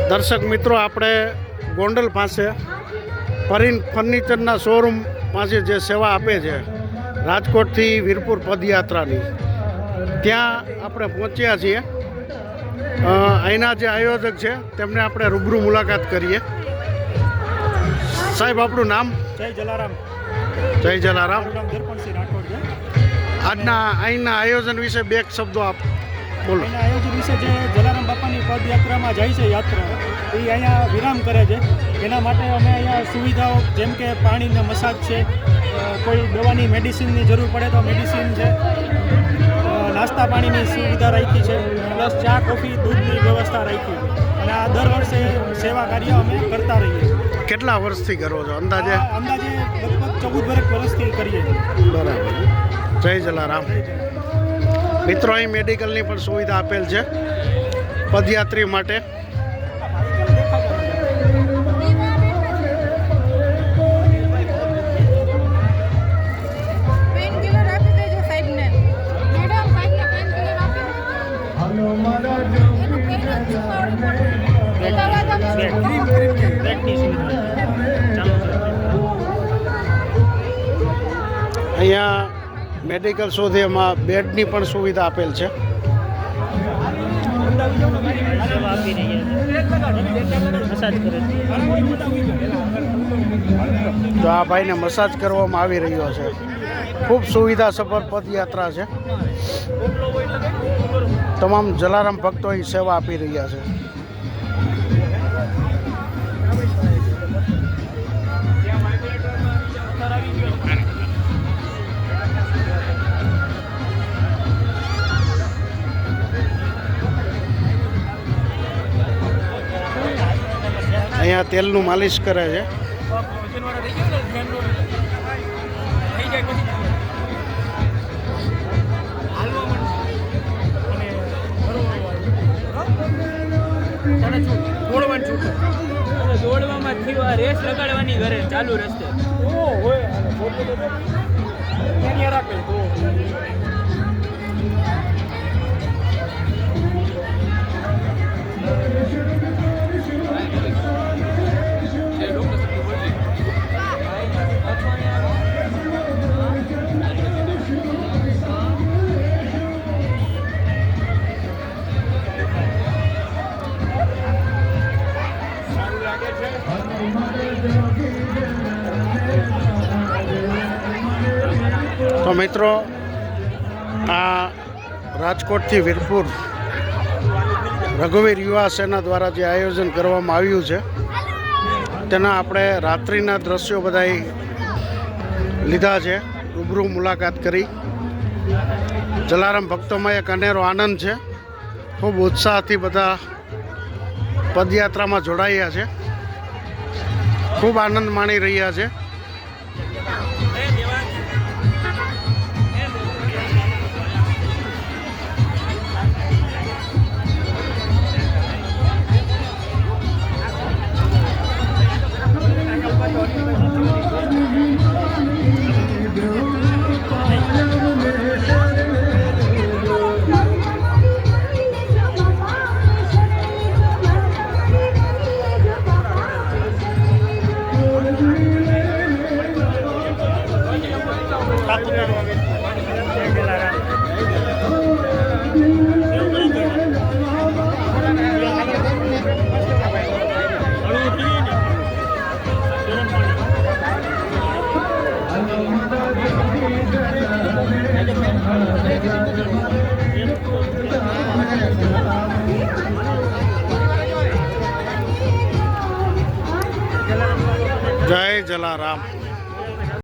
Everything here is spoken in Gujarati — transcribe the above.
દર્શક મિત્રો, આપણે ગોંડલ પાસે પરીન ફર્નિચરના શોરૂમ પાસે જે સેવા આપે છે રાજકોટથી વીરપુર પદયાત્રાની, ત્યાં આપણે પહોંચ્યા છીએ. અહીંના જે આયોજક છે તેમને આપણે રૂબરૂ મુલાકાત કરીએ. સાહેબ, આપણું નામ? જય જલારામ. જય જલારામ. આજના અહીંના આયોજન વિશે બે શબ્દો આપ બોલો. એના આયોજન વિશે જે જલારામ બાપાની પદયાત્રામાં જાય છે યાત્રા, એ અહીંયા વિરામ કરે છે. એના માટે અમે અહીંયા સુવિધાઓ જેમ કે પાણીનો મસાજ છે, કોઈ દવાની મેડિસિનની જરૂર પડે તો મેડિસિન છે, નાસ્તા પાણીની સુવિધા રાખી છે, પ્લસ ચા કોફી દૂધની વ્યવસ્થા રાખી. અને આ દર વર્ષે સેવા કાર્ય અમે કરતા રહીએ. કેટલા વર્ષથી કરો છો અંદાજે? અંદાજે લગભગ 14 વર્ષથી કરીએ છીએ. બરાબર. જય જલારામ. મિત્રો, અહીં મેડિકલની પણ સુવિધા આપેલ છે પદયાત્રી માટે. અહીંયા મેડિકલ શોધેમાં બેડની પણ સુવિધા આપેલ છે. તો આ ભાઈને મસાજ કરવામાં આવી રહ્યો છે. ખૂબ સુવિધા સભર પદયાત્રા છે. તમામ જલારામ ભક્તો અહીં સેવા આપી રહ્યા છે. અહીંયા તેલનું માલિશ કરે છે. દોડવામાં રેસ લગાડવાની ઘરે ચાલુ રસ્તે તો મિત્રો, આ રાજકોટથી વીરપુર રઘુવીર યુવા સેના દ્વારા જે આયોજન કરવામાં આવ્યું છે તેના આપણે રાત્રિના દ્રશ્યો બધાય લીધા છે, રૂબરૂ મુલાકાત કરી. જલારામ ભક્તોમાં એક અનેરો આનંદ છે. ખૂબ ઉત્સાહથી બધા પદયાત્રામાં જોડાયા છે, ખૂબ આનંદ માણી રહ્યા છે. જય જલારામ.